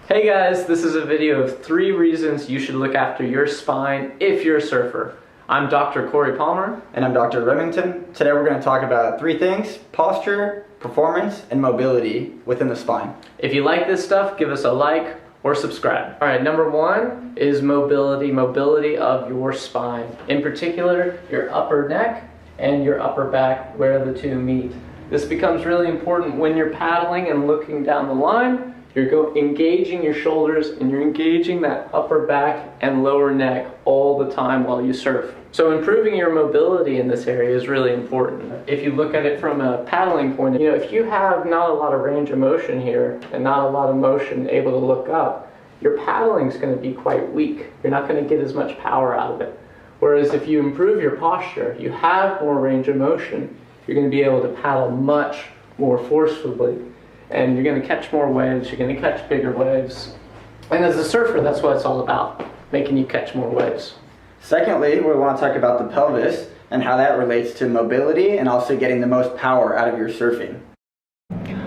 Hey guys, this is a video of 3 reasons you should look after your spine if you're a surfer. I'm Dr. Cory Palmer. And I'm Dr. Remington. Today we're going to talk about 3 things: posture, performance, and mobility within the spine. If you like this stuff, give us a like or subscribe. Alright, number 1 is mobility of your spine. In particular, your upper neck and your upper back, where the two meet. This becomes really important when you're paddling and looking down the line. You're engaging your shoulders and you're engaging that upper back and lower neck all the time while you surf. So improving your mobility in this area is really important. If you look at it from a paddling point of view, if you have not a lot of range of motion here and not a lot of motion able to look up, your paddling is going to be quite weak. You're not going to get as much power out of it. Whereas if you improve your posture, you have more range of motion, you're going to be able to paddle much more forcefully. And you're going to catch more waves, you're going to catch bigger waves. And as a surfer, that's what it's all about, making you catch more waves. Secondly, we want to talk about the pelvis and how that relates to mobility and also getting the most power out of your surfing.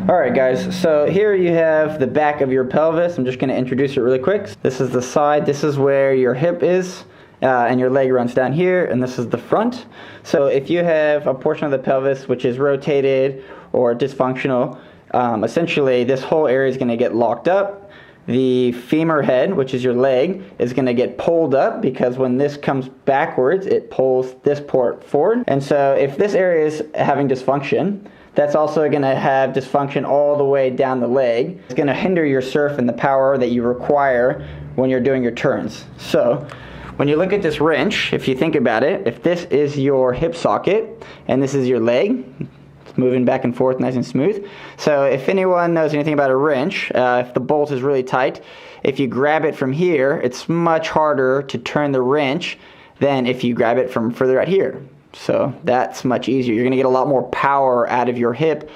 Alright guys, so here you have the back of your pelvis. I'm just going to introduce it really quick. This is the side, this is where your hip is, and your leg runs down here, and this is the front. So if you have a portion of the pelvis which is rotated or dysfunctional, essentially this whole area is going to get locked up. The femur head, which is your leg, is going to get pulled up because when this comes backwards, it pulls this port forward. And so if this area is having dysfunction, that's also going to have dysfunction all the way down the leg. It's going to hinder your surf and the power that you require when you're doing your turns. So when you look at this wrench, if you think about it, if this is your hip socket and this is your leg, moving back and forth nice and smooth. So if anyone knows anything about a wrench, if the bolt is really tight, if you grab it from here, it's much harder to turn the wrench than if you grab it from further out here. So that's much easier. You're going to get a lot more power out of your hip,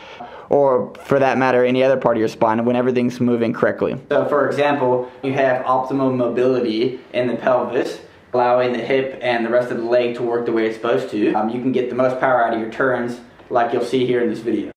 or for that matter, any other part of your spine when everything's moving correctly. So for example, you have optimal mobility in the pelvis, allowing the hip and the rest of the leg to work the way it's supposed to. You can get the most power out of your turns, like you'll see here in this video.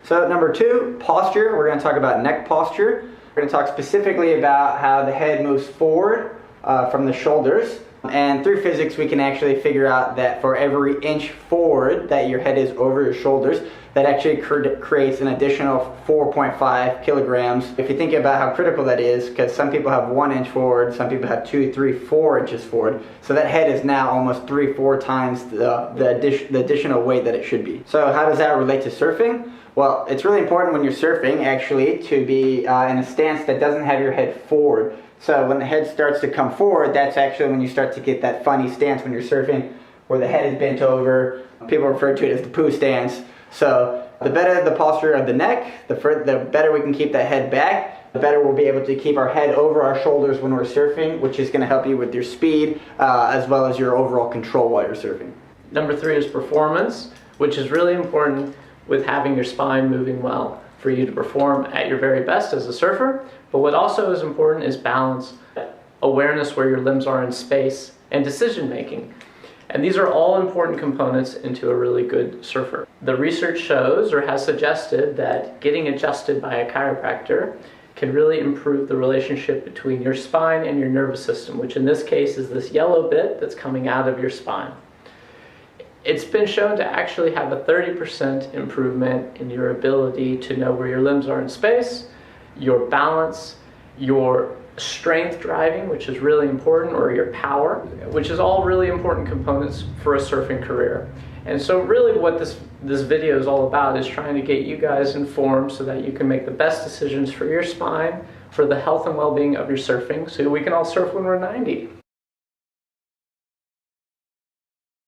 So number 2, posture. We're going to talk about neck posture. We're going to talk specifically about how the head moves forward from the shoulders. And through physics, we can actually figure out that for every inch forward that your head is over your shoulders, that actually creates an additional 4.5 kilograms. If you think about how critical that is, because some people have 1 inch forward, some people have 2, 3, 4 inches forward. So that head is now almost 3-4 times the additional weight that it should be. So how does that relate to surfing? Well, it's really important when you're surfing actually to be in a stance that doesn't have your head forward. So when the head starts to come forward, that's actually when you start to get that funny stance when you're surfing, where the head is bent over. People refer to it as the poo stance. So the better the posture of the neck, the better we can keep that head back, the better we'll be able to keep our head over our shoulders when we're surfing, which is going to help you with your speed as well as your overall control while you're surfing. Number 3 is performance, which is really important with having your spine moving well for you to perform at your very best as a surfer. But what also is important is balance, awareness where your limbs are in space, and decision making. And these are all important components into a really good surfer. The research shows or has suggested that getting adjusted by a chiropractor can really improve the relationship between your spine and your nervous system, which in this case is this yellow bit that's coming out of your spine. It's been shown to actually have a 30% improvement in your ability to know where your limbs are in space, your balance, your strength driving, which is really important, or your power, which is all really important components for a surfing career. And so really what this video is all about is trying to get you guys informed so that you can make the best decisions for your spine, for the health and well-being of your surfing, so we can all surf when we're 90.